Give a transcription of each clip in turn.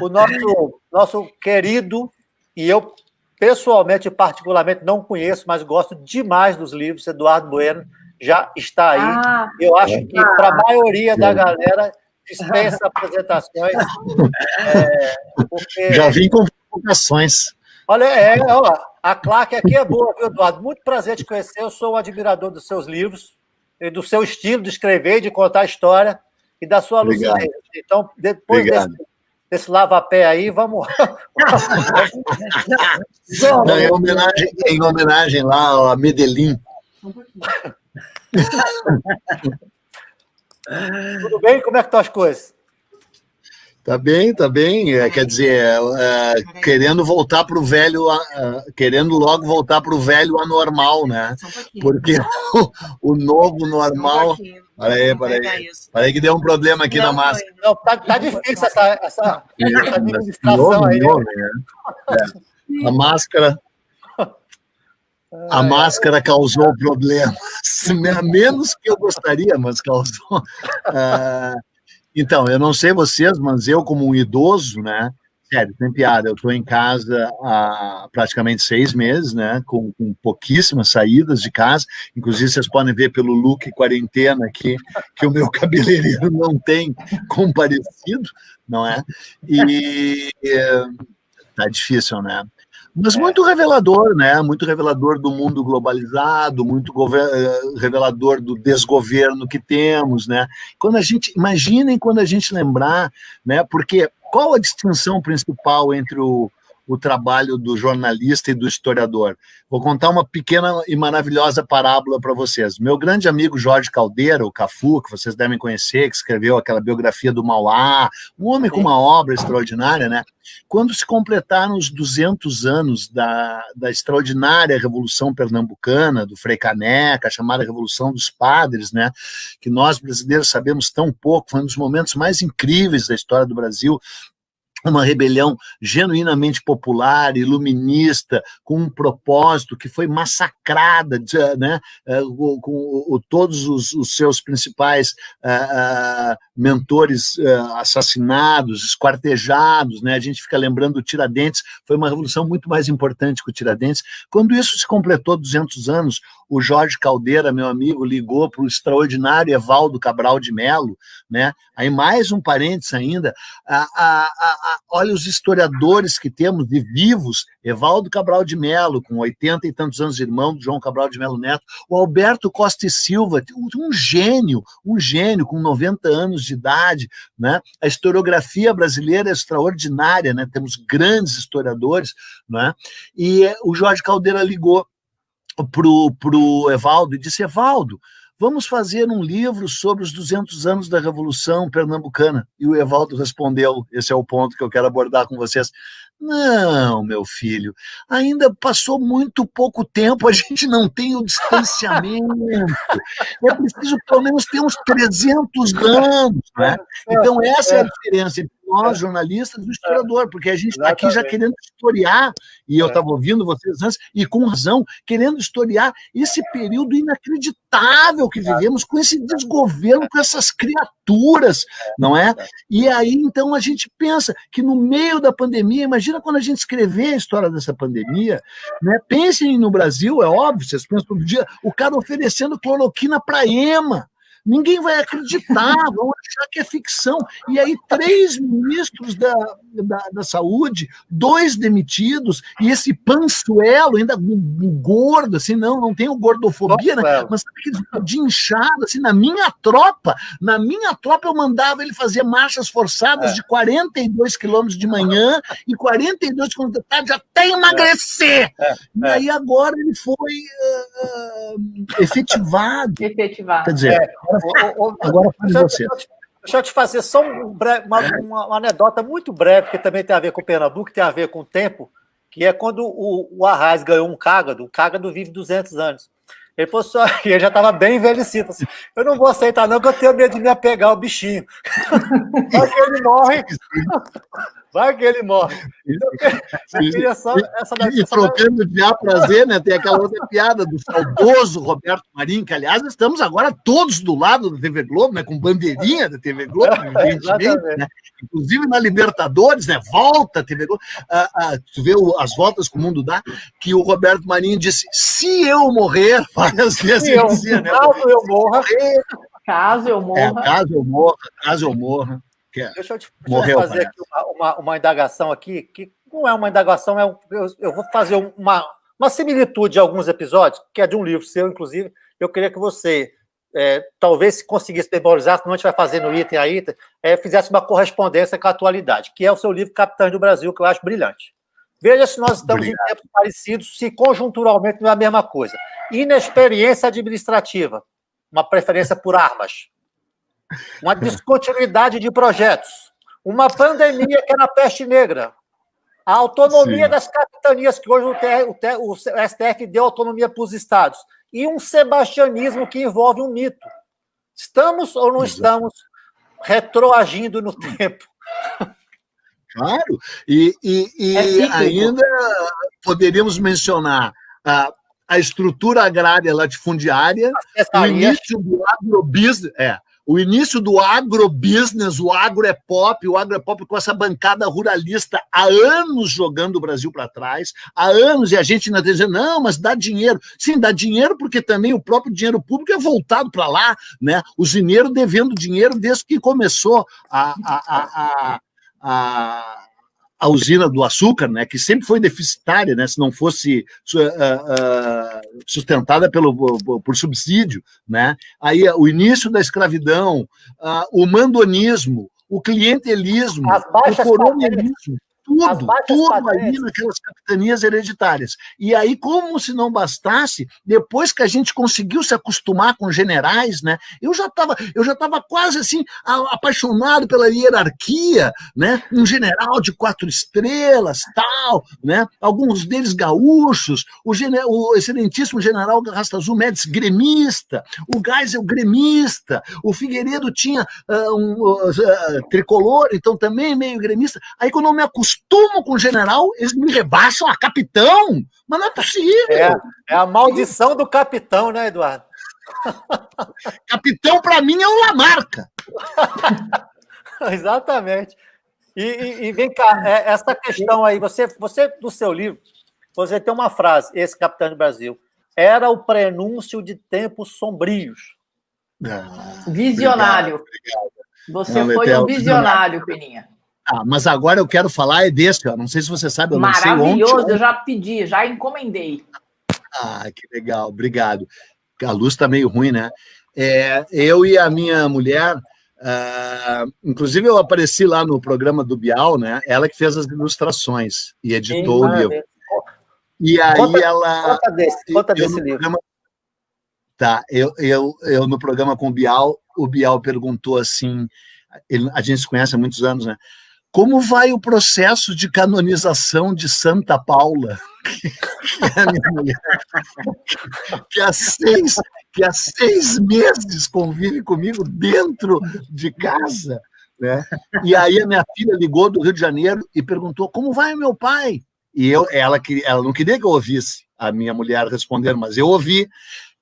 o nosso querido, e eu pessoalmente, particularmente, não conheço, mas gosto demais dos livros, Eduardo Bueno, já está aí. Eu acho que, para a maioria da galera, dispensa apresentações. Porque... Já vim com provocações. Olha, a claque aqui é boa, viu, Eduardo? Muito prazer te conhecer. Eu sou um admirador dos seus livros, e do seu estilo de escrever, de contar história e da sua lucidez. Então, depois desse lava-pé aí, vamos... Não, em homenagem lá a Medellín. Tudo bem? Como é que estão as coisas? Tá bem. Quer dizer, querendo voltar para o velho, querendo logo voltar para o velho anormal, né? Porque o novo normal. Peraí que deu um problema aqui na máscara. Não, tá difícil essa administração aí. A máscara causou problemas, menos que eu gostaria, mas causou. Então, eu não sei vocês, mas eu, como um idoso, né? Sério, tem piada. Eu estou em casa há praticamente 6 meses, né? Com pouquíssimas saídas de casa. Inclusive, vocês podem ver pelo look quarentena aqui que o meu cabeleireiro não tem comparecido, não é? E tá difícil, né? Mas muito revelador, né? Muito revelador do mundo globalizado, muito revelador do desgoverno que temos, né? Imaginem quando a gente lembrar, né? Porque qual a distinção principal entre o trabalho do jornalista e do historiador? Vou contar uma pequena e maravilhosa parábola para vocês. Meu grande amigo Jorge Caldeira, o Cafu, que vocês devem conhecer, que escreveu aquela biografia do Mauá, um homem com uma obra extraordinária, né? Quando se completaram os 200 anos da extraordinária Revolução Pernambucana, do Frei Caneca, a chamada Revolução dos Padres, né? Que nós brasileiros sabemos tão pouco, foi um dos momentos mais incríveis da história do Brasil, uma rebelião genuinamente popular, iluminista, com um propósito que foi massacrada, né, com todos os seus principais mentores assassinados, esquartejados, né? A gente fica lembrando do Tiradentes, foi uma revolução muito mais importante que o Tiradentes. Quando isso se completou 200 anos, o Jorge Caldeira, meu amigo, ligou para o extraordinário Evaldo Cabral de Melo, né? Aí mais um parênteses ainda, olha os historiadores que temos de vivos, Evaldo Cabral de Melo, com 80 e tantos anos, irmão do João Cabral de Melo Neto, o Alberto Costa e Silva, um gênio, com 90 anos de idade, né? A historiografia brasileira é extraordinária, né? Temos grandes historiadores, né? E o Jorge Caldeira ligou pro Evaldo e disse: Evaldo, vamos fazer um livro sobre os 200 anos da Revolução Pernambucana. E o Evaldo respondeu, esse é o ponto que eu quero abordar com vocês: não, meu filho, ainda passou muito pouco tempo, a gente não tem o distanciamento, é preciso pelo menos ter uns 300 anos, né? Então essa é a diferença entre nós, jornalistas, e o historiador, porque a gente está aqui já querendo historiar, e eu estava ouvindo vocês antes, e com razão, querendo historiar esse período inacreditável que vivemos, com esse desgoverno, com essas criaturas, não é? E aí, então, a gente pensa que no meio da pandemia, imagina quando a gente escrever a história dessa pandemia, né? Pensem no Brasil, é óbvio, vocês pensam todo dia, o cara oferecendo cloroquina para EMA. Ninguém vai acreditar, vão achar que é ficção. E aí 3 ministros da saúde, 2 demitidos, e esse Pansuelo, ainda gordo, assim, não tem o gordofobia, né? Mas de inchado, assim, na minha tropa eu mandava ele fazer marchas forçadas de 42 quilômetros de manhã e 42 quilômetros de tarde até emagrecer. E aí agora ele foi efetivado. Quer dizer... Agora deixa eu te fazer só uma anedota muito breve, que também tem a ver com Pernambuco, tem a ver com o tempo, que é quando o Arraes ganhou um cágado, o cágado vive 200 anos. Ele falou só, ele já estava bem envelhecido, assim, eu não vou aceitar não, que eu tenho medo de me apegar ao bichinho. Só que ele morre, Vai que ele morre. Eu queria só E trocando de A para Z, né? Tem aquela outra piada do saudoso Roberto Marinho, que, aliás, estamos agora todos do lado da TV Globo, né? Com bandeirinha da TV Globo, evidentemente, né? Inclusive na Libertadores, né? Volta a TV Globo. Tu vê as voltas que o mundo dá, que o Roberto Marinho disse: se eu morrer, várias vezes ele dizia, né? Caso eu morra. Caso eu morra. Caso eu morra. Deixa eu fazer aqui uma indagação aqui, que não é uma indagação, eu vou fazer uma similitude de alguns episódios, que é de um livro seu, inclusive. Eu queria que você, talvez, se conseguisse memorizar, senão a gente vai fazer no item a item, fizesse uma correspondência com a atualidade, que é o seu livro Capitães do Brasil, que eu acho brilhante. Veja se nós estamos em tempos parecidos, se conjunturalmente não é a mesma coisa. Inexperiência administrativa, uma preferência por armas. Uma descontinuidade de projetos, uma pandemia que era a peste negra, a autonomia das capitanias, que hoje o STF deu autonomia para os estados, e um sebastianismo que envolve um mito. Estamos ou não estamos retroagindo no tempo? Claro, e ainda poderíamos mencionar a estrutura agrária latifundiária, o início do agrobusiness, o início do agrobusiness, o agro é pop com essa bancada ruralista há anos jogando o Brasil para trás, há anos, e a gente ainda está dizendo, não, mas dá dinheiro. Sim, dá dinheiro porque também o próprio dinheiro público é voltado para lá, né? O dinheiro devendo dinheiro desde que começou a usina do açúcar, né, que sempre foi deficitária, né, se não fosse sustentada por subsídio, né? Aí o início da escravidão, o mandonismo, o clientelismo, o coronelismo, tudo ali naquelas capitanias hereditárias. E aí, como se não bastasse, depois que a gente conseguiu se acostumar com generais, né, eu já estava quase assim, apaixonado pela hierarquia, né, um general de 4 estrelas, tal, né, alguns deles gaúchos, o excelentíssimo general Garrastazu Médici, gremista, o Geisel, gremista, o Figueiredo tinha tricolor, então também meio gremista. Aí, quando eu me acostumo com o general, eles me rebaixam a capitão, mas não é possível. É a maldição do capitão, né, Eduardo? Capitão, para mim, é o Lamarca. Exatamente. E vem cá, essa questão aí, você, no seu livro, você tem uma frase, esse Capitão do Brasil, era o prenúncio de tempos sombrios. Visionário. Obrigado. Você foi um visionário, Peninha. Mas agora eu quero falar desse, ó. Não sei se você sabe, eu não sei ontem. Maravilhoso, eu já pedi, já encomendei. Que legal, obrigado. A luz está meio ruim, né? Eu e a minha mulher, inclusive eu apareci lá no programa do Bial, né? Ela que fez as ilustrações e editou o livro. E aí Conta desse livro. Tá, eu no programa com o Bial perguntou assim, a gente se conhece há muitos anos, né? Como vai o processo de canonização de Santa Paula? Que é a minha mulher, que há 6 meses convive comigo dentro de casa, né? E aí a minha filha ligou do Rio de Janeiro e perguntou, como vai o meu pai? E ela não queria que eu ouvisse a minha mulher responder, mas eu ouvi.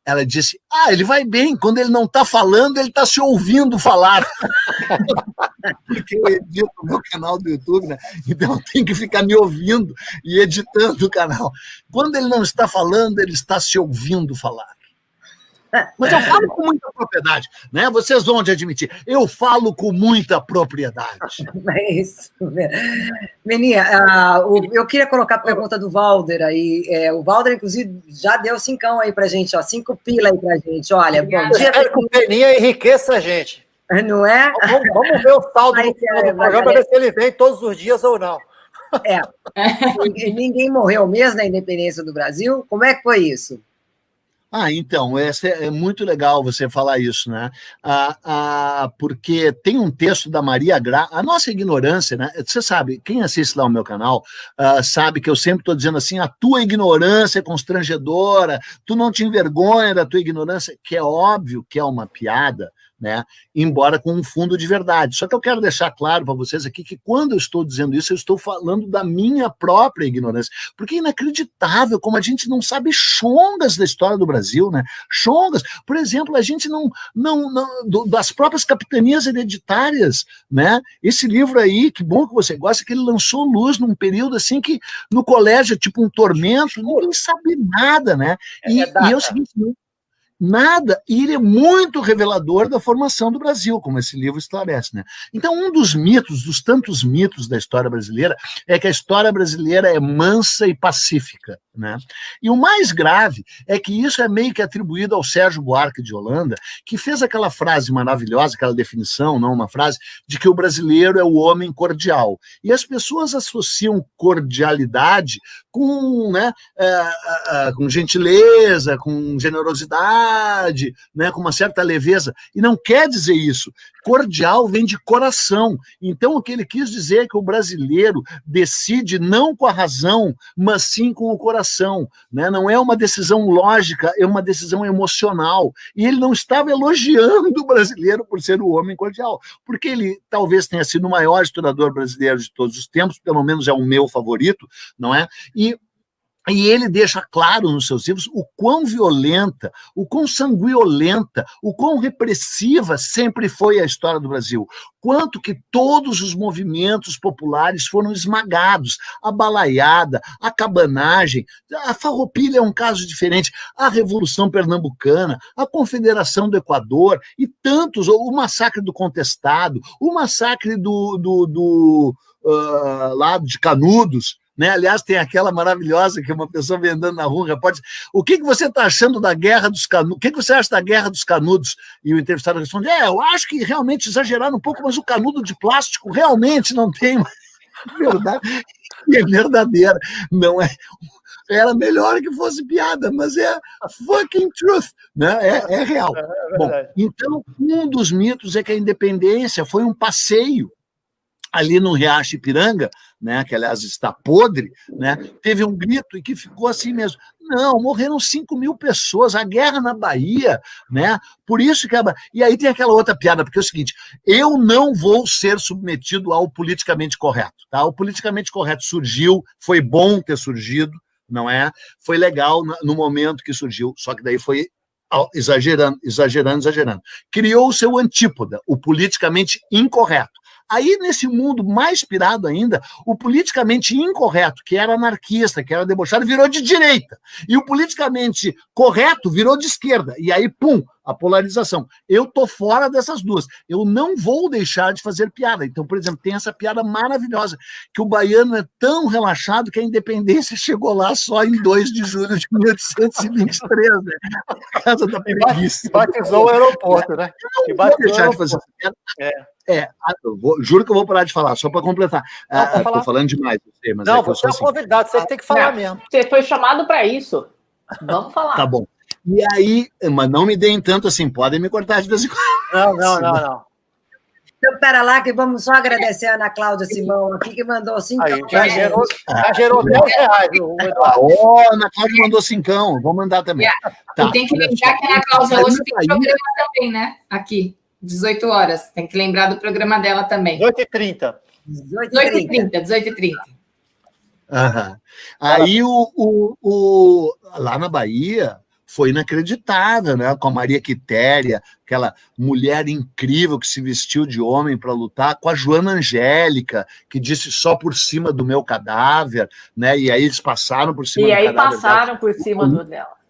Ela disse, ele vai bem, quando ele não está falando, ele está se ouvindo falar. Porque eu edito o meu canal do YouTube, né? Então eu tenho que ficar me ouvindo e editando o canal. Quando ele não está falando, ele está se ouvindo falar. Mas eu falo com muita propriedade, né? Vocês vão admitir. Eu falo com muita propriedade. É isso. Meninha, eu queria colocar a pergunta do Valder aí. O Valder, inclusive, já deu 5 aí pra gente, ó. 5 pila aí pra gente. Olha, bom dia. Espero que o Peninha enriqueça a gente. Não é? Vamos ver o saldo do programa, para ver se ele vem todos os dias ou não. Ninguém morreu mesmo na independência do Brasil? Como é que foi isso? Então, é muito legal você falar isso, né? Porque tem um texto da Maria Gra, a nossa ignorância, né? Você sabe, quem assiste lá o meu canal, sabe que eu sempre estou dizendo assim, a tua ignorância é constrangedora, tu não te envergonha da tua ignorância, que é óbvio que é uma piada, né? Embora com um fundo de verdade. Só que eu quero deixar claro para vocês aqui que quando eu estou dizendo isso, eu estou falando da minha própria ignorância, porque é inacreditável como a gente não sabe chongas da história do Brasil, né? Chongas, por exemplo, a gente não das próprias capitanias hereditárias, né? Esse livro aí, que bom que você gosta, que ele lançou luz num período assim que no colégio, tipo um tormento, ninguém sabe nada, né? E é o seguinte, nada, e ele é muito revelador da formação do Brasil, como esse livro esclarece, né? Então, um dos mitos, dos tantos mitos da história brasileira, é que a história brasileira é mansa e pacífica, né? E o mais grave é que isso é meio que atribuído ao Sérgio Buarque de Holanda, que fez aquela frase maravilhosa, aquela definição, não uma frase, de que o brasileiro é o homem cordial. E as pessoas associam cordialidade com, né, com gentileza, com generosidade, né, com uma certa leveza, e não quer dizer isso. Cordial vem de coração. Então, o que ele quis dizer é que o brasileiro decide não com a razão, mas sim com o coração, né? Não é uma decisão lógica, é uma decisão emocional. E ele não estava elogiando o brasileiro por ser o homem cordial, porque ele talvez tenha sido o maior historiador brasileiro de todos os tempos, pelo menos é o meu favorito, não é? E ele deixa claro nos seus livros o quão violenta, o quão sanguinolenta, o quão repressiva sempre foi a história do Brasil. Quanto que todos os movimentos populares foram esmagados. A balaiada, a cabanagem, a farroupilha é um caso diferente, a Revolução Pernambucana, a Confederação do Equador e tantos, o massacre do Contestado, o massacre lá de Canudos, né? Aliás, tem aquela maravilhosa que uma pessoa vem andando na rua, repórter, o que você está achando da Guerra dos Canudos? O que você acha da Guerra dos Canudos? E o entrevistado responde, eu acho que realmente exageraram um pouco, mas o canudo de plástico realmente não tem verdade. E é verdadeira, não é... Era melhor que fosse piada, mas é fucking truth, né? É real. Bom, então, um dos mitos é que a independência foi um passeio ali no Riacho Ipiranga, né, que aliás está podre, né, teve um grito e que ficou assim mesmo. Não, morreram 5.000 pessoas, a guerra na Bahia, né? Por isso que E aí tem aquela outra piada, porque é o seguinte, eu não vou ser submetido ao politicamente correto, tá? O politicamente correto surgiu, foi bom ter surgido, não é? Foi legal no momento que surgiu, só que daí foi exagerando. Criou o seu antípoda, o politicamente incorreto. Aí, nesse mundo mais pirado ainda, o politicamente incorreto, que era anarquista, que era debochado, virou de direita. E o politicamente correto virou de esquerda. E aí, pum, a polarização. Eu tô fora dessas duas. Eu não vou deixar de fazer piada. Então, por exemplo, tem essa piada maravilhosa, que o baiano é tão relaxado que a independência chegou lá só em 2 de julho de 1823, né? A casa da preguiça. Batizou o aeroporto, né? Eu não vou deixar de fazer piada. Juro que eu vou parar de falar, só para completar. Estou falando demais, mas não, você é um convidado, você tem que falar mesmo. Você foi chamado para isso. Vamos falar. Tá bom. E aí, mas não me deem tanto assim, podem me cortar de vez em quando. Não. Então, pera lá, que vamos só agradecer a Ana Cláudia Simão aqui, que mandou 5 reais. Já gerou 10 reais, o Eduardo. A Ana Cláudia mandou 5, vou mandar também. Tá. E tem que lembrar que a Ana Cláudia hoje tem programa também, né? Aqui, 18 horas. Tem que lembrar do programa dela também. 18h30. 18h30. Aí, lá na Bahia... foi inacreditável, né? Com a Maria Quitéria, aquela mulher incrível que se vestiu de homem para lutar, com a Joana Angélica, que disse só por cima do meu cadáver, né? E aí eles passaram por cima do cadáver. E aí passaram por cima do dela.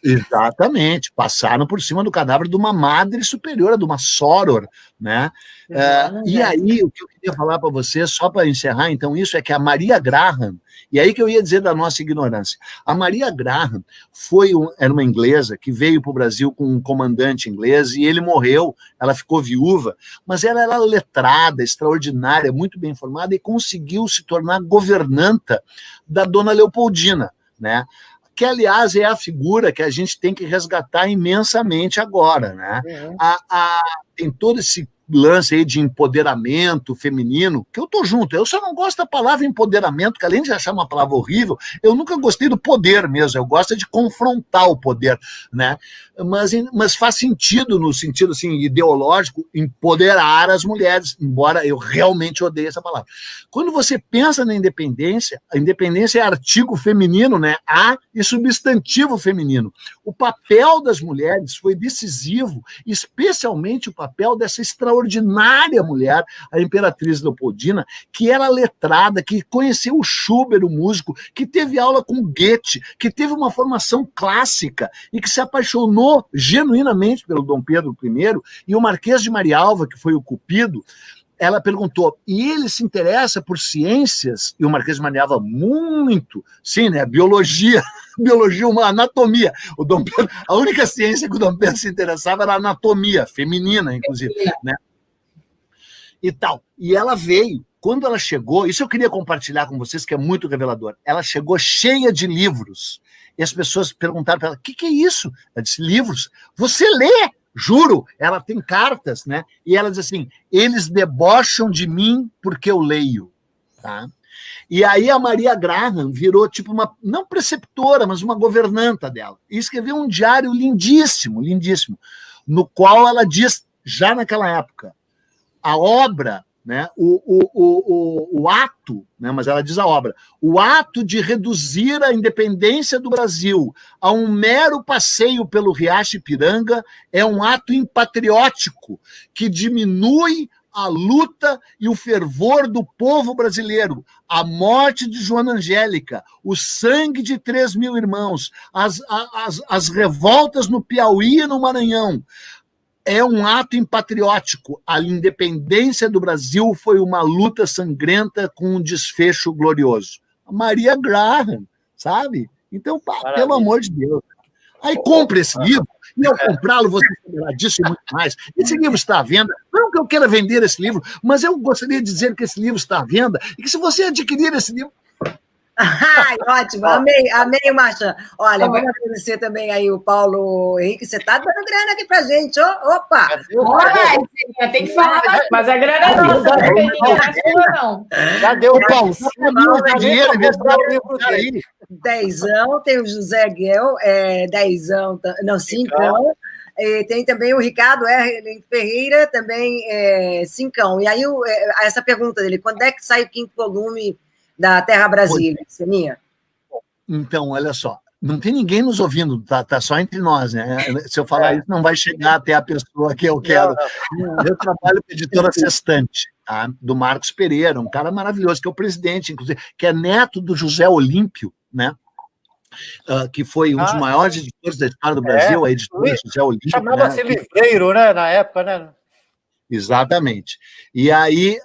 Exatamente, passaram por cima do cadáver de uma madre superiora, de uma soror, né? E aí, o que eu queria falar para você, só para encerrar, então, isso é que a Maria Graham, e aí que eu ia dizer da nossa ignorância, a Maria Graham era uma inglesa que veio para o Brasil com um comandante inglês e ele morreu, ela ficou viúva, mas ela era letrada, extraordinária, muito bem informada e conseguiu se tornar governanta da Dona Leopoldina, né? Que, aliás, é a figura que a gente tem que resgatar imensamente agora, né? Tem todo esse lance aí de empoderamento feminino, que eu tô junto. Eu só não gosto da palavra empoderamento, que além de achar uma palavra horrível, eu nunca gostei do poder mesmo, eu gosto de confrontar o poder, né? Mas faz sentido, no sentido assim, ideológico, empoderar as mulheres, embora eu realmente odeie essa palavra. Quando você pensa na independência, a independência é artigo feminino, né? A e substantivo feminino. O papel das mulheres foi decisivo, especialmente o papel dessa extraordinária mulher, a Imperatriz Leopoldina, que era letrada, que conheceu o Schubert, o músico, que teve aula com Goethe, que teve uma formação clássica e que se apaixonou genuinamente pelo Dom Pedro I, e o Marquês de Marialva, que foi o Cupido, ela perguntou, e ele se interessa por ciências? E o Marquês de Marialva, muito, sim, né? Biologia, uma anatomia. O Dom Pedro, a única ciência que o Dom Pedro se interessava era a anatomia, feminina, inclusive, né? E tal. E ela veio, quando ela chegou, isso eu queria compartilhar com vocês, que é muito revelador, ela chegou cheia de livros, e as pessoas perguntaram para ela, o que é isso? Ela disse, livros. Você lê? Juro, ela tem cartas, né? E ela diz assim, eles debocham de mim porque eu leio, tá? E aí a Maria Graham virou tipo uma, não preceptora, mas uma governanta dela. E escreveu um diário lindíssimo, lindíssimo, no qual ela diz, já naquela época, a obra, né, o ato, né, mas ela diz a obra, o ato de reduzir a independência do Brasil a um mero passeio pelo Riacho Ipiranga é um ato impatriótico que diminui a luta e o fervor do povo brasileiro, a morte de Joana Angélica, o sangue de 3.000 irmãos, as revoltas no Piauí e no Maranhão. É um ato impatriótico. A independência do Brasil foi uma luta sangrenta com um desfecho glorioso. Maria Graham, sabe? Então, pelo amor de Deus. Aí compre esse livro, e ao comprá-lo você saberá disso e muito mais. Esse livro está à venda. Não que eu queira vender esse livro, mas eu gostaria de dizer que esse livro está à venda e que se você adquirir esse livro... Ai, ótimo, amei, Marchand. Olha, vamos agradecer também aí o Paulo Henrique, você está dando grana aqui pra gente, opa! Olha, tem que falar, mas a grana é nossa, não tem ninguém na sua, não. Já deu, Paulo, dinheiro, aí. Dezão, tem o José Guel, dezão, não, cincão. Tem também o Ricardo R. Ferreira, também cincão. E aí, essa pergunta dele, quando é que sai o 5º volume da Terra Brasília, Seninha? Então, olha só, não tem ninguém nos ouvindo, tá só entre nós, né? Se eu falar isso, não vai chegar até a pessoa que eu quero. Eu trabalho com a editora Sextante, tá? Do Marcos Pereira, um cara maravilhoso, que é o presidente, inclusive, que é neto do José Olímpio, né? Que foi um dos maiores editores da história do Brasil, a editora José Olímpio. Chamava-se Livreiro, né? Na época, né? Exatamente. E aí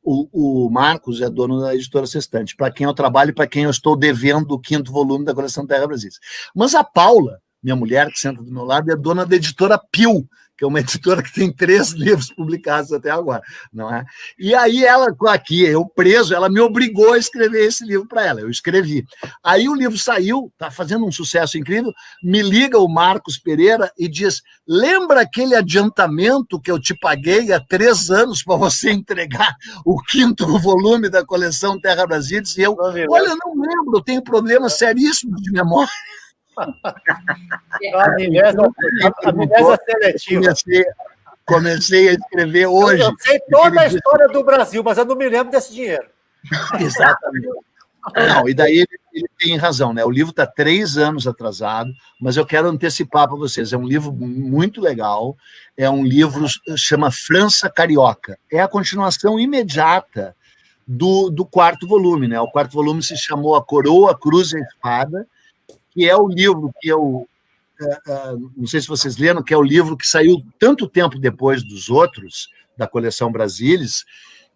o Marcos é dono da editora Sextante, para quem eu trabalho e para quem eu estou devendo o 5º volume da coleção Terra Brasília. Mas a Paula, minha mulher, que senta do meu lado, é dona da editora Pio, que é uma editora que tem 3 livros publicados até agora, não é? E aí ela, aqui, eu preso, ela me obrigou a escrever esse livro para ela, eu escrevi. Aí o livro saiu, está fazendo um sucesso incrível, me liga o Marcos Pereira e diz, lembra aquele adiantamento que eu te paguei há 3 anos para você entregar o 5º volume da coleção Terra Brasília? E eu, olha, não lembro, eu tenho problemas seríssimos de memória. A amnésia seletiva. Comecei a escrever hoje. Eu sei toda a história do Brasil, mas eu não me lembro desse dinheiro. Exatamente. Não, e daí ele tem razão, né? O livro está 3 anos atrasado, mas eu quero antecipar para vocês. É um livro muito legal, é um livro chama França Carioca. É a continuação imediata do 4º volume, né? O 4º volume se chamou A Coroa, a Cruz e a Espada, que é o livro que eu, não sei se vocês leram, que é o livro que saiu tanto tempo depois dos outros, da coleção Brasilis,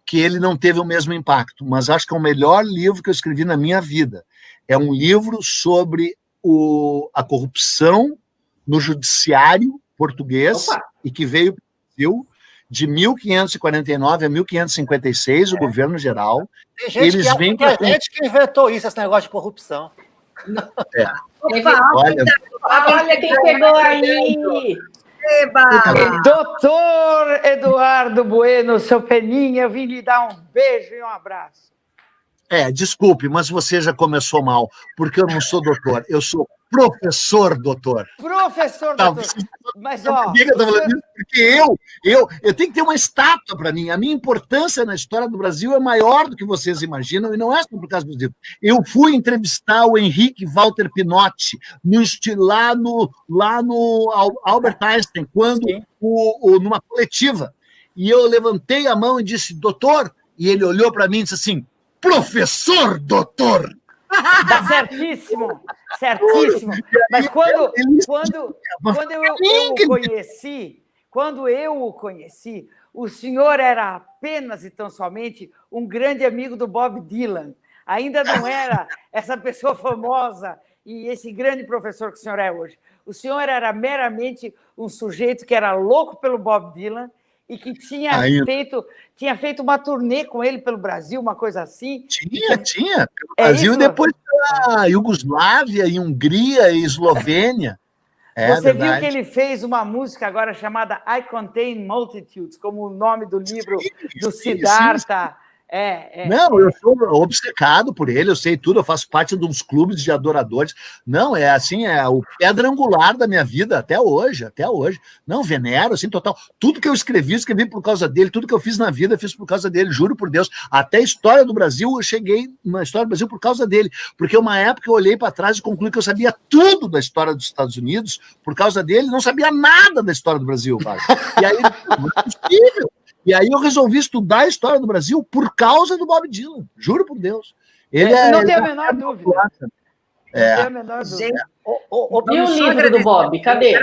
que ele não teve o mesmo impacto, mas acho que é o melhor livro que eu escrevi na minha vida. É um livro sobre a corrupção no judiciário português, e que veio para o Brasil de 1549 a 1556, o governo geral. Tem gente que inventou isso, esse negócio de corrupção. Olha quem chegou aí! Eba! Doutor Eduardo Bueno, seu Peninha, eu vim lhe dar um beijo e um abraço. Desculpe, mas você já começou mal, porque eu não sou doutor, eu sou professor doutor. Professor doutor. Mas, ó... Porque eu tenho que ter uma estátua para mim. A minha importância na história do Brasil é maior do que vocês imaginam, e não é só por causa dos livros. Eu fui entrevistar o Henrique Walter Pinotti lá no Albert Einstein, numa coletiva. E eu levantei a mão e disse, doutor, e ele olhou para mim e disse assim, professor doutor. Tá certíssimo, certíssimo. Mas quando eu o conheci, o senhor era apenas e tão somente um grande amigo do Bob Dylan. Ainda não era essa pessoa famosa e esse grande professor que o senhor é hoje. O senhor era meramente um sujeito que era louco pelo Bob Dylan e que tinha feito uma turnê com ele pelo Brasil, uma coisa assim. Tinha. Pelo Brasil isso, e depois pela Iugoslávia, e Hungria e Eslovênia. Você viu que ele fez uma música agora chamada I Contain Multitudes, como o nome do livro do Siddhartha. Não, eu sou obcecado por ele, eu sei tudo, eu faço parte de uns clubes de adoradores. Não, é assim, é o pedra angular da minha vida até hoje. Não, venero, assim, total. Tudo que eu escrevi por causa dele, tudo que eu fiz na vida, fiz por causa dele, juro por Deus. Até a história do Brasil, eu cheguei na história do Brasil por causa dele, porque uma época eu olhei para trás e concluí que eu sabia tudo da história dos Estados Unidos, por causa dele, não sabia nada da história do Brasil, cara. E aí, não é possível. E aí eu resolvi estudar a história do Brasil por causa do Bob Dylan, juro por Deus. Não tenho a menor dúvida. Não tenho a menor dúvida. E o livro do Bob, cadê?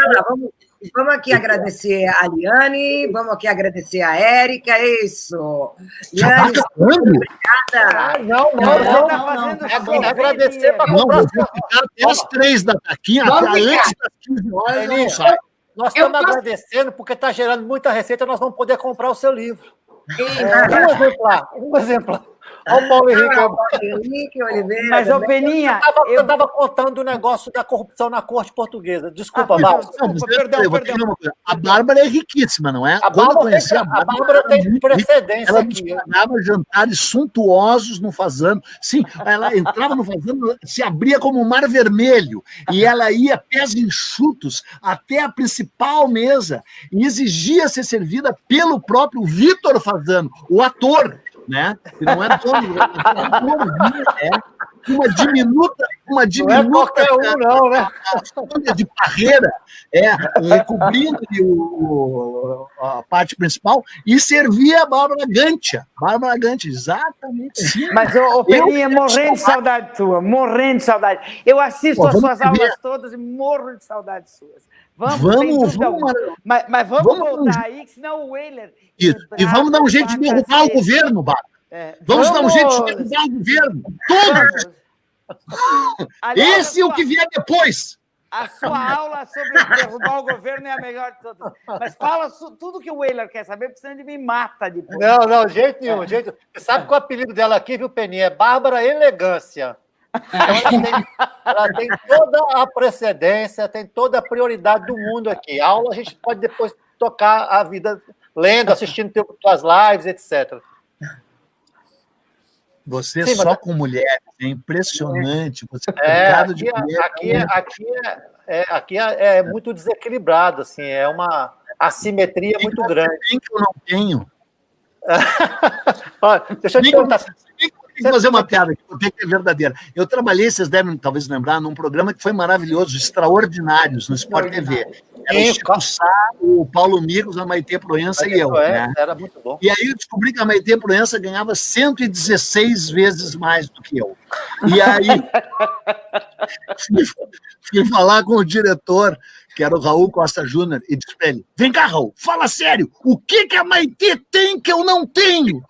Vamos aqui agradecer a Liane, vamos aqui agradecer a Érica, isso. Liane, obrigada. Não. Agradecer para comprar. Vou ficar até as 3 da taquinha, antes das 15 horas, não sai. Nós estamos agradecendo porque está gerando muita receita, nós vamos poder comprar o seu livro. Um exemplar. Olha o Paulo Henrique Oliveira. Mas, ô Peninha... Eu estava contando o negócio da corrupção na corte portuguesa. Desculpa, Bárbara. Perdão. A Bárbara é riquíssima, não é? A Bárbara tem precedência aqui. Ela pagava jantares suntuosos no Fazano. Sim, ela entrava no Fazano, se abria como um mar vermelho, e ela ia pés enxutos até a principal mesa e exigia ser servida pelo próprio Vitor Fazano, o ator, né? Que não é dono, uma diminuta não é qualquer um, não, né? De carreira, recobrindo a parte principal, e servia a Bárbara Gantia. Exatamente. Sim. Mas, ô Peninha, morrendo de saudade tua, morrendo de saudade. Eu assisto as suas aulas todas e morro de saudade suas. Vamos mas vamos voltar aí, que senão o Weiler... Isso. E vamos dar um jeito de derrubar o governo, Bárbara. Vamos dar um jeito de derrubar o governo. Todos! Esse é o que vier depois. A sua aula sobre derrubar o governo é a melhor de todas. Mas fala tudo que o Weiler quer saber, porque senão ele me mata depois. Não, jeito nenhum. Você sabe que o apelido dela aqui, viu, Peninha? É Bárbara Elegância. Então ela tem toda a precedência, tem toda a prioridade do mundo aqui. A aula a gente pode depois tocar a vida lendo, assistindo tuas lives, etc. Você sim, só com mulheres, é impressionante. Você aqui é muito desequilibrado, assim, é uma assimetria muito grande. Que eu não tenho. Olha, deixa eu te perguntar. Tem que fazer uma piada que eu tenho que é verdadeira. Eu trabalhei, vocês devem talvez lembrar, num programa que foi maravilhoso, Extraordinários, no Sport TV. Era o Chico Sá, o Paulo Migos, a Maitê Proença e eu. Né? Era muito bom. E aí eu descobri que a Maitê Proença ganhava 116 vezes mais do que eu. E aí fui falar com o diretor, que era o Raul Costa Júnior, e disse para ele, vem cá, Raul, fala sério, o que a Maitê tem que eu não tenho?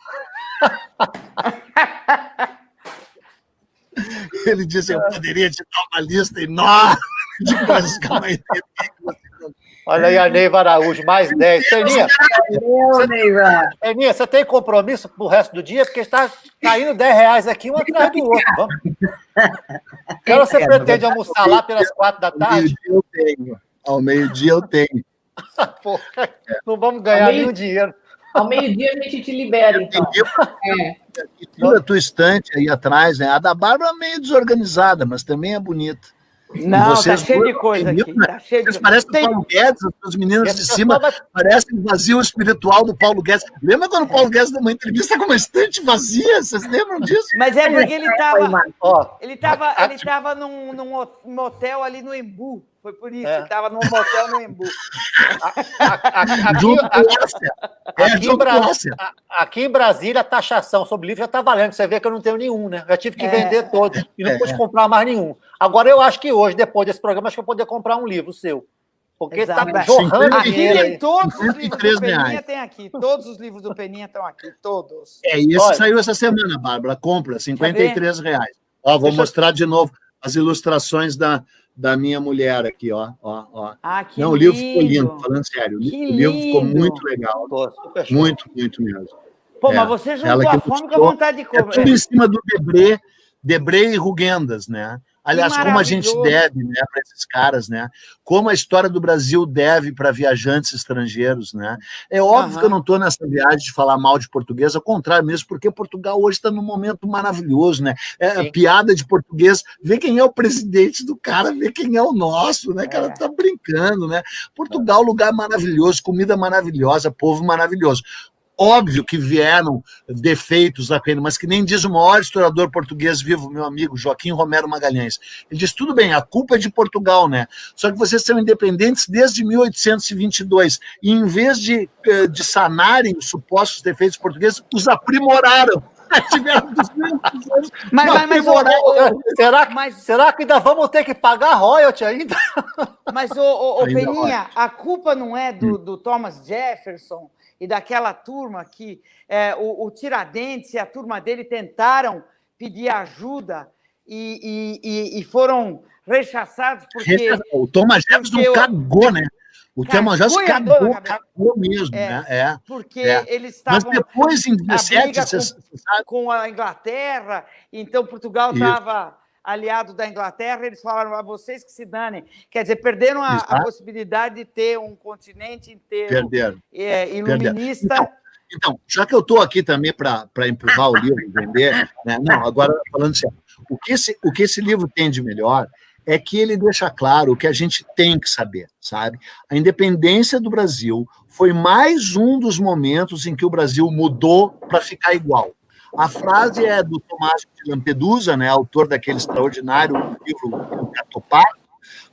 Ele disse, eu poderia te dar uma lista enorme de coisas que a Maitê tem. Olha aí a Neiva Araújo, mais 10. Peninha, você tem compromisso pro resto do dia? Porque está caindo R$10 aqui, um atrás do outro. Vamos. Que hora você pretende almoçar lá pelas 4 da tarde? Ao meio-dia eu tenho. Porra, não vamos ganhar nenhum dinheiro. Ao meio-dia a gente te libera, então. Tira a tua estante aí atrás, né? A da Bárbara é meio desorganizada, mas também é bonita. Não, tá cheio de coisa aqui. Tá cheio de... Parece o Paulo Guedes, as meninas de cima parecem o vazio espiritual do Paulo Guedes. Lembra quando o Paulo Guedes deu uma entrevista com uma estante vazia? Vocês lembram disso? Mas é porque ele estava num motel ali no Embu. Foi por isso, ele estava num motel no Embu. Aqui em Brasília, a taxação sobre livro já está valendo. Você vê que eu não tenho nenhum, né? Já tive que vender todos e não pude comprar mais nenhum. Agora, eu acho que hoje, depois desse programa, acho que eu vou poder comprar um livro seu. Porque está jorrando dinheiro aí. Todos os livros do Peninha tem aqui. Todos os livros do Peninha estão aqui. Todos. E esse saiu essa semana, Bárbara. Compra, R$53. Ó, vou mostrar de novo as ilustrações da minha mulher aqui, ó. Que não, o livro ficou lindo, falando sério. O livro ficou muito legal. Muito mesmo. Pô, mas você juntou a fome com a vontade de comer. Tudo em cima do Debré e Rugendas, né? Aliás, como a gente deve, né, para esses caras, né? Como a história do Brasil deve para viajantes estrangeiros, né? É óbvio que eu não estou nessa viagem de falar mal de português, ao contrário mesmo, porque Portugal hoje está num momento maravilhoso, né? Piada de português, vê quem é o presidente do cara, vê quem é o nosso, né? O cara tá brincando, né? Portugal, lugar maravilhoso, comida maravilhosa, povo maravilhoso. Óbvio que vieram defeitos da coisa, mas que nem diz o maior historiador português vivo, meu amigo Joaquim Romero Magalhães. Ele diz, tudo bem, a culpa é de Portugal, né? Só que vocês são independentes desde 1822. E em vez de sanarem os supostos defeitos portugueses, os aprimoraram. Tiveram 200 anos. Será que ainda vamos ter que pagar royalty ainda? Mas, Peninha, a culpa não é do Thomas Jefferson e daquela turma que o Tiradentes e a turma dele tentaram pedir ajuda e foram rechaçados porque... O Thomas Jefferson cagou, né? O Thomas Jefferson cagou mesmo, né? Porque eles estavam... Mas depois, em 17... com a Inglaterra, então Portugal estava aliado da Inglaterra, eles falaram a vocês que se danem. Quer dizer, perderam a possibilidade de ter um continente inteiro iluminista. Então, já que eu estou aqui também para empurrar o livro e vender, né? Não, agora, falando sério, o que esse livro tem de melhor é que ele deixa claro o que a gente tem que saber, sabe? A independência do Brasil foi mais um dos momentos em que o Brasil mudou para ficar igual. A frase é do Tomás de Lampedusa, né, autor daquele extraordinário livro Catopar,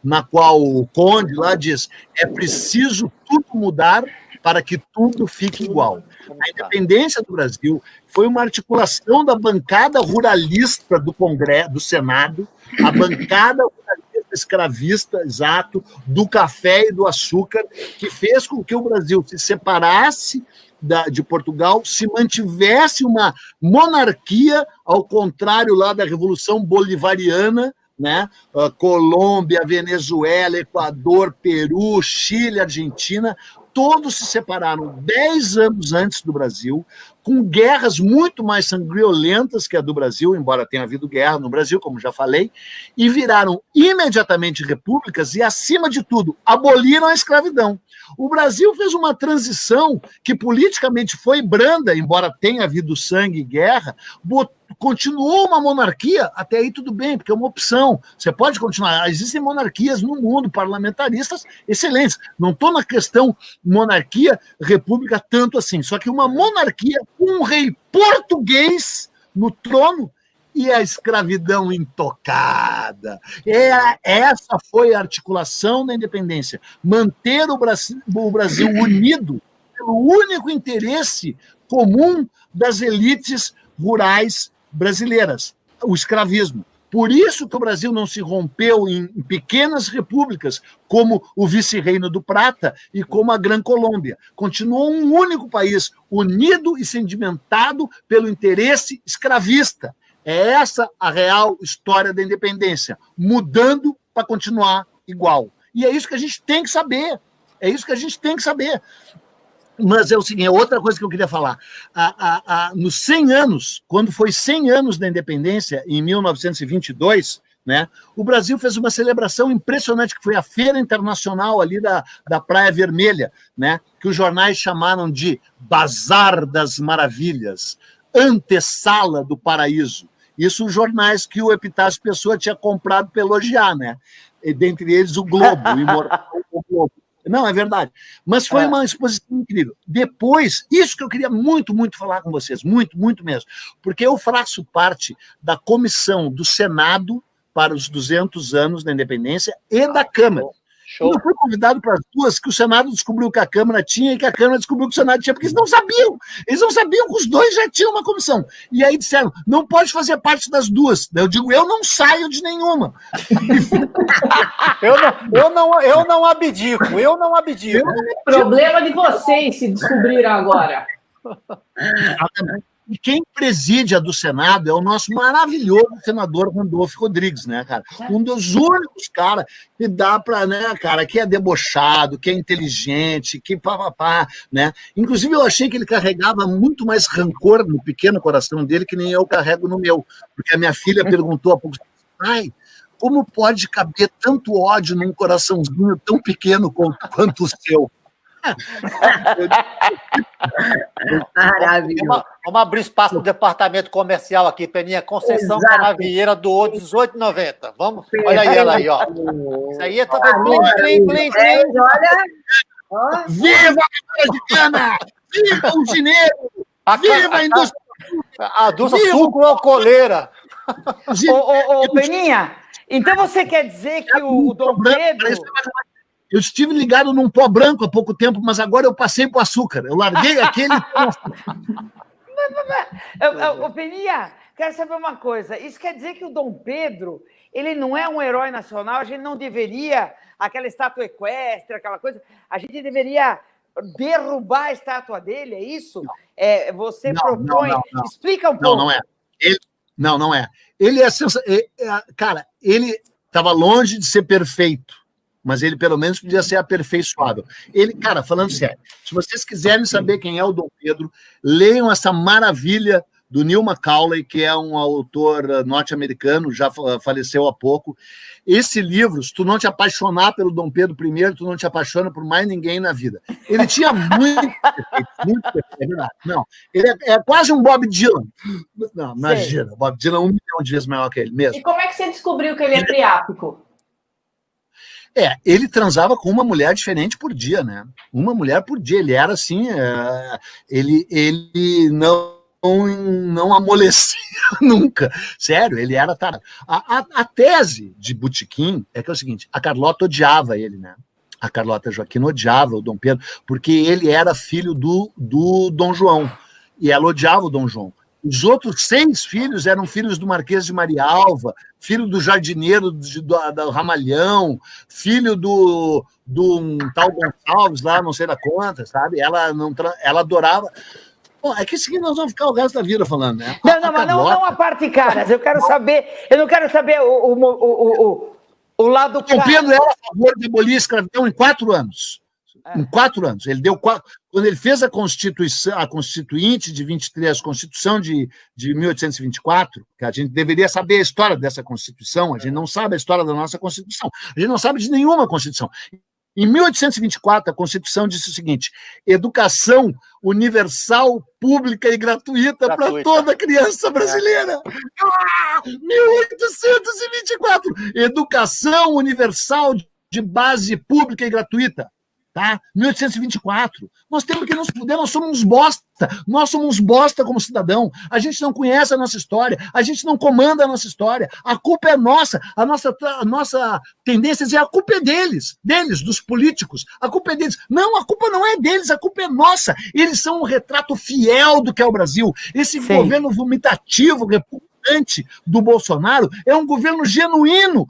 na qual o Conde lá diz: é preciso tudo mudar para que tudo fique igual. A independência do Brasil foi uma articulação da bancada ruralista do Congresso, do Senado, a bancada ruralista escravista, exato, do café e do açúcar, que fez com que o Brasil se separasse de Portugal, se mantivesse uma monarquia, ao contrário lá da Revolução Bolivariana, né? Colômbia, Venezuela, Equador, Peru, Chile, Argentina, todos se separaram 10 anos antes do Brasil, com guerras muito mais sanguinolentas que a do Brasil, embora tenha havido guerra no Brasil, como já falei, e viraram imediatamente repúblicas e, acima de tudo, aboliram a escravidão. O Brasil fez uma transição que politicamente foi branda, embora tenha havido sangue e guerra, continuou uma monarquia, até aí tudo bem, porque é uma opção. Você pode continuar. Existem monarquias no mundo, parlamentaristas excelentes. Não estou na questão monarquia, república, tanto assim. Só que uma monarquia com um rei português no trono e a escravidão intocada. Essa foi a articulação da independência. Manter o Brasil unido pelo único interesse comum das elites rurais brasileiras, o escravismo. Por isso que o Brasil não se rompeu em pequenas repúblicas, como o Vice-Reino do Prata e como a Gran Colômbia. Continuou um único país, unido e sedimentado pelo interesse escravista. É essa a real história da independência, mudando para continuar igual. E é isso que a gente tem que saber. É isso que a gente tem que saber. Mas é o seguinte, outra coisa que eu queria falar. Nos 100 anos, quando foi 100 anos da independência, em 1922, né? O Brasil fez uma celebração impressionante, que foi a Feira Internacional ali da Praia Vermelha, né? Que os jornais chamaram de Bazar das Maravilhas, antessala do paraíso. Isso os jornais que o Epitácio Pessoa tinha comprado para elogiar, né? E, dentre eles o Globo, o Imortal o Globo. Não, é verdade. Mas foi uma exposição incrível. Depois, isso que eu queria muito, muito falar com vocês, muito, muito mesmo, porque eu faço parte da comissão do Senado para os 200 anos da independência e da Câmara. Show. Eu fui convidado para as duas, que o Senado descobriu que a Câmara tinha e que a Câmara descobriu que o Senado tinha, porque eles não sabiam. Eles não sabiam que os dois já tinham uma comissão. E aí disseram, não pode fazer parte das duas. Eu digo, eu não saio de nenhuma. Eu não abdico. Problema de vocês se descobriram agora. E quem preside a do Senado é o nosso maravilhoso senador Randolfo Rodrigues, né, cara? Um dos únicos caras que dá para, né, cara, que é debochado, que é inteligente, que papapá, né? Inclusive, eu achei que ele carregava muito mais rancor no pequeno coração dele que nem eu carrego no meu. Porque a minha filha perguntou há pouco tempo, pai, como pode caber tanto ódio num coraçãozinho tão pequeno quanto o seu? Maravilhoso. Vamos abrir espaço para o departamento comercial aqui, Peninha. Conceição Canavieira doou R$18,90. Vamos? Olha aí ela aí, ó. Isso aí tá blim, blim. Olha. Viva a de cana! Viva o gineiro! Viva a indústria! A indústria sucro-alcooleira. Ô, Peninha, então você quer dizer que o Dom Pedro... Eu estive ligado num pó branco há pouco tempo, mas agora eu passei para o açúcar. Eu larguei aquele... Ô, Peninha, quero saber uma coisa. Isso quer dizer que o Dom Pedro, ele não é um herói nacional? A gente não deveria, aquela estátua equestre, aquela coisa, a gente deveria derrubar a estátua dele, é isso? Você propõe... Não. Explica um pouco. Não é. Não é. Ele é cara, ele estava longe de ser perfeito, mas ele pelo menos podia ser aperfeiçoável. Ele, cara, falando sério, se vocês quiserem saber quem é o Dom Pedro, leiam essa maravilha do Neil Macaulay, que é um autor norte-americano, já faleceu há pouco. Esse livro, se tu não te apaixonar pelo Dom Pedro I, tu não te apaixona por mais ninguém na vida. Ele tinha muito perfeito. Não, ele é quase um Bob Dylan. Não, imagina, Bob Dylan 1 milhão de vezes maior que ele mesmo. E como é que você descobriu que ele é triápico? Ele transava com uma mulher diferente por dia, né? Uma mulher por dia. Ele era assim, ele não amolecia nunca. Sério, ele era tarado. A tese de Botequim é que é o seguinte, a Carlota odiava ele, né? A Carlota Joaquina odiava o Dom Pedro, porque ele era filho do Dom João, e ela odiava o Dom João. Os outros 6 filhos eram filhos do Marquês de Marialva, filho do jardineiro do Ramalhão, filho do tal Gonçalves lá, não sei da conta, sabe? Ela adorava... Bom, é que isso aqui nós vamos ficar o resto da vida falando, né? Não a parte caras. Eu não quero saber o lado caro. O Pedro era a favor de abolir a escravidão em 4 anos. Em 4 anos. Ele deu 4. Quando ele fez a Constituinte de 23, a Constituição de 1824, que a gente deveria saber a história dessa Constituição, a gente não sabe a história da nossa Constituição, a gente não sabe de nenhuma Constituição. Em 1824, a Constituição disse o seguinte: educação universal, pública e gratuita para toda criança brasileira. 1824! Educação universal de base pública e gratuita. Tá? 1824. Nós temos que nos fuder, nós somos uns bosta. Nós somos uns bosta como cidadão. A gente não conhece a nossa história, a gente não comanda a nossa história. A culpa é nossa, a nossa tendência é dizer a culpa é deles, dos políticos. A culpa é deles. Não, a culpa não é deles, a culpa é nossa. Eles são um retrato fiel do que é o Brasil. Esse governo vomitativo, do Bolsonaro é um governo genuíno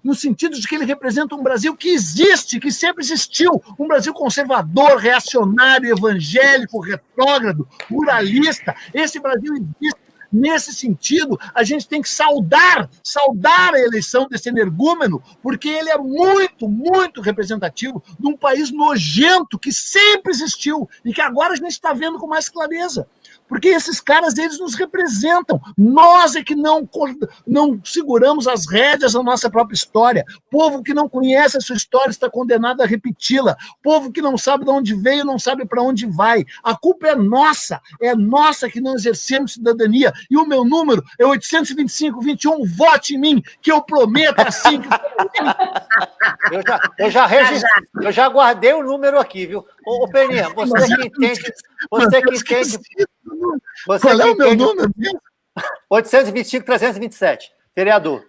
no sentido de que ele representa um Brasil que existe, que sempre existiu, um Brasil conservador, reacionário, evangélico, retrógrado, pluralista. Esse Brasil existe. Nesse sentido, a gente tem que saudar a eleição desse energúmeno, porque ele é muito, muito representativo de um país nojento que sempre existiu e que agora a gente está vendo com mais clareza. porque esses caras, eles nos representam. Nós é que não seguramos as rédeas da nossa própria história. Povo que não conhece a sua história está condenado a repeti-la. Povo que não sabe de onde veio, não sabe para onde vai. A culpa é nossa que não exercemos cidadania. E o meu número é 825-21, vote em mim, que eu prometo assim que... Eu já guardei o número aqui, viu? Ô Peninha, você que entende... Qual é o meu número mesmo? 825-327, vereador.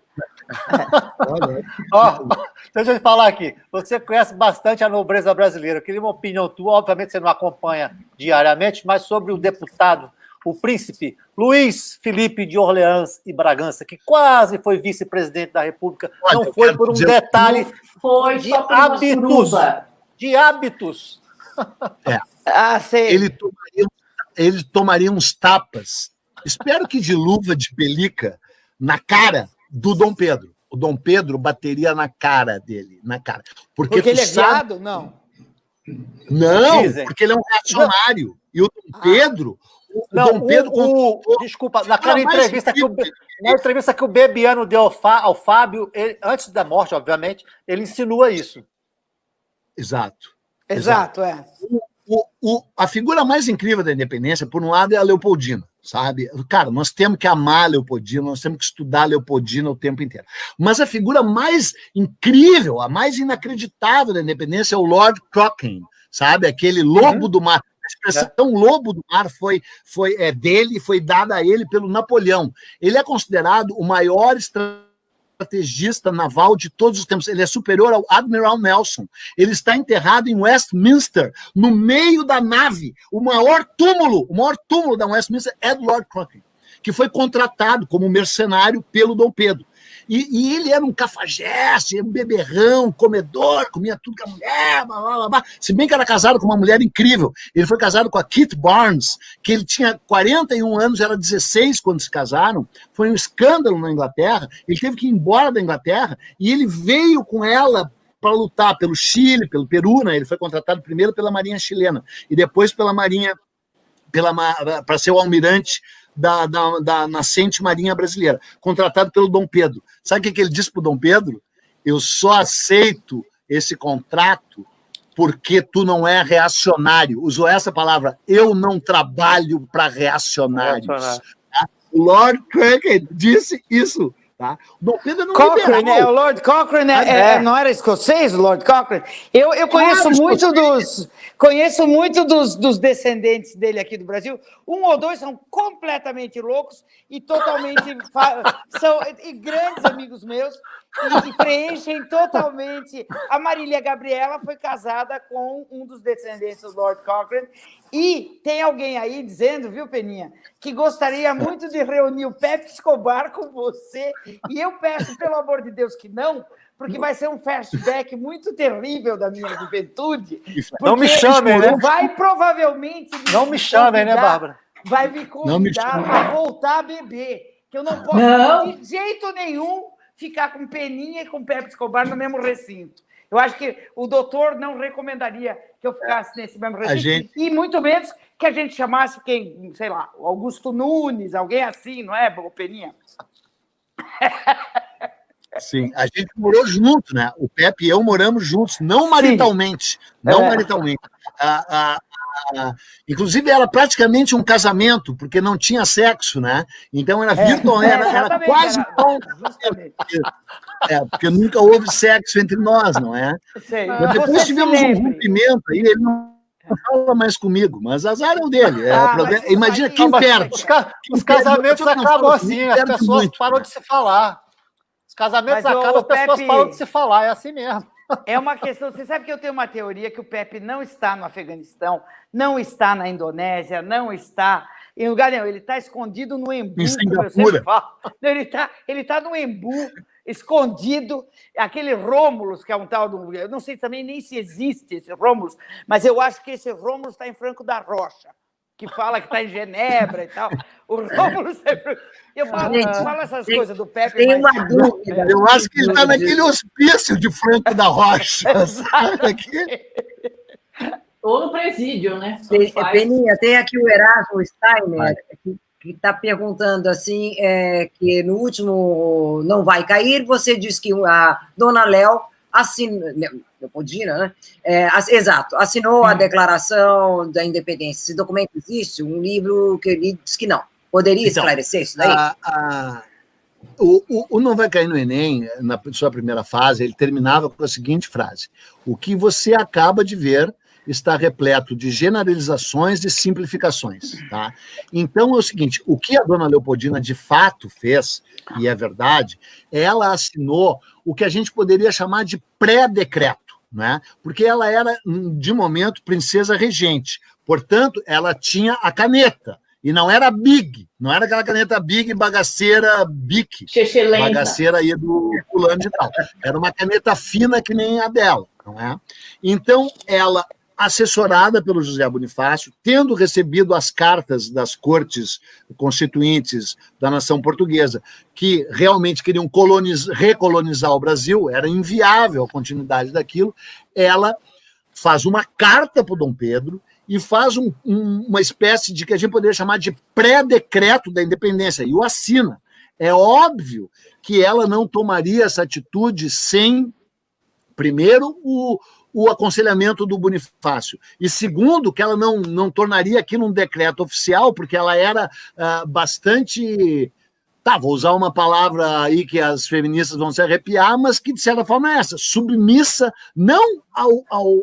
Deixa eu te falar aqui. Você conhece bastante a nobreza brasileira. Eu queria uma opinião tua. Obviamente você não acompanha diariamente, mas sobre o deputado, o príncipe Luiz Felipe de Orleans e Bragança, que quase foi vice-presidente da República. Não foi por um detalhe de hábitos. Ele tomaria uns tapas. Espero que de luva de pelica na cara do Dom Pedro. O Dom Pedro bateria na cara dele, na cara. Porque ele é viado? Não. Não, porque ele é um reacionário. E o Dom Pedro... Desculpa, naquela entrevista que o Bebiano deu ao Fábio, antes da morte, obviamente, ele insinua isso. Exato. A figura mais incrível da independência, por um lado, é a Leopoldina, sabe? Cara, nós temos que amar a Leopoldina, nós temos que estudar a Leopoldina o tempo inteiro. Mas a figura mais incrível, a mais inacreditável da independência é o Lord Cochrane, sabe? Aquele lobo do mar. A expressão lobo do mar foi dada a ele pelo Napoleão. Ele é considerado o maior estrategista naval de todos os tempos. Ele é superior ao Admiral Nelson. Ele está enterrado em Westminster, no meio da nave. O maior túmulo da Westminster é do Lord Cochrane, que foi contratado como mercenário pelo Dom Pedro. E ele era um cafajeste, um beberrão, comedor, comia tudo com a mulher, blá, blá, blá. Se bem que era casado com uma mulher incrível. Ele foi casado com a Kit Barnes, que ele tinha 41 anos, era 16 quando se casaram. Foi um escândalo na Inglaterra. Ele teve que ir embora da Inglaterra e ele veio com ela para lutar pelo Chile, pelo Peru, né? Ele foi contratado primeiro pela Marinha chilena e depois pela Marinha, para ser o almirante da nascente Marinha brasileira, contratado pelo Dom Pedro. Sabe o que ele disse para o Dom Pedro? Eu só aceito esse contrato porque tu não é reacionário. Usou essa palavra. Eu não trabalho para reacionários. Tá? O Lord Cochrane disse isso. Tá? O Dom Pedro não Cochrane, o Lord Cochrane não era escocês, o Lord Cochrane? Eu conheço muito dos descendentes dele aqui do Brasil. Um ou dois são completamente loucos e totalmente são grandes amigos meus e preenchem totalmente. A Marília Gabriela foi casada com um dos descendentes do Lord Cochrane. E tem alguém aí dizendo, viu, Peninha, que gostaria muito de reunir o Pepe Escobar com você. E eu peço, pelo amor de Deus, que não, porque vai ser um flashback muito terrível da minha juventude. Não me chamem, né? Vai provavelmente... Não me chamem, né, Bárbara? Vai me convidar a voltar a beber. Que eu não posso, de jeito nenhum, ficar com Peninha e com Pepe Escobar no mesmo recinto. Eu acho que o doutor não recomendaria que eu ficasse nesse mesmo recinto. E muito menos que a gente chamasse quem, sei lá, Augusto Nunes, alguém assim, não é, Peninha? Sim, a gente morou junto, né? O Pepe e eu moramos juntos, não maritalmente. Não maritalmente. Inclusive, era praticamente um casamento, porque não tinha sexo, né? Então, era virtual, era quase... porque nunca houve sexo entre nós, não é? Mas depois tivemos um rompimento, aí ele não fala mais comigo, mas azar é o dele. Imagina quem perde. Os casamentos acabam assim, as pessoas param de se falar. Os casamentos acabam, as pessoas param de se falar, é assim mesmo. É uma questão... Você sabe que eu tenho uma teoria que o Pepe não está no Afeganistão, não está na Indonésia, não está em lugar nenhum. Ele está escondido no Embu, em Singapura. Ele está no Embu, escondido. Aquele Rômulus, que é um tal do... Eu não sei também nem se existe esse Rômulus, mas eu acho que esse Rômulus está em Franco da Rocha, que fala que está em Genebra e tal. O Rômulus é... Eu falo essas coisas do Pepe. Tem uma dúvida. Eu acho que ele está naquele hospício de Franco da Rocha. Ou no presídio, né? Peninha, tem aqui o Erasmo Steiner, que está perguntando assim, que no último Não Vai Cair, você disse que a Dona Léo assinou, Leopoldina, né? Exato, assinou a Declaração da Independência. Esse documento existe? Um livro que ele disse que não. Poderia esclarecer isso daí? O Não Vai Cair no Enem, na sua primeira fase, ele terminava com a seguinte frase: o que você acaba de ver está repleto de generalizações e simplificações. Tá? Então é o seguinte, o que a dona Leopoldina de fato fez, e é verdade, ela assinou o que a gente poderia chamar de pré-decreto, né? Porque ela era, de momento, princesa regente. Portanto, ela tinha a caneta. E não era Big, não era aquela caneta Big, bagaceira Bic, bagaceira aí do fulano de tal. Era uma caneta fina que nem a dela, não é? Então, ela, assessorada pelo José Bonifácio, tendo recebido as cartas das cortes constituintes da nação portuguesa, que realmente queriam recolonizar o Brasil, era inviável a continuidade daquilo, ela faz uma carta para o Dom Pedro e faz uma espécie de que a gente poderia chamar de pré-decreto da independência, e o assina. É óbvio que ela não tomaria essa atitude sem, primeiro, o aconselhamento do Bonifácio, e segundo, que ela não tornaria aquilo um decreto oficial, porque ela era bastante... vou usar uma palavra aí que as feministas vão se arrepiar, mas que, de certa forma, é essa, submissa, não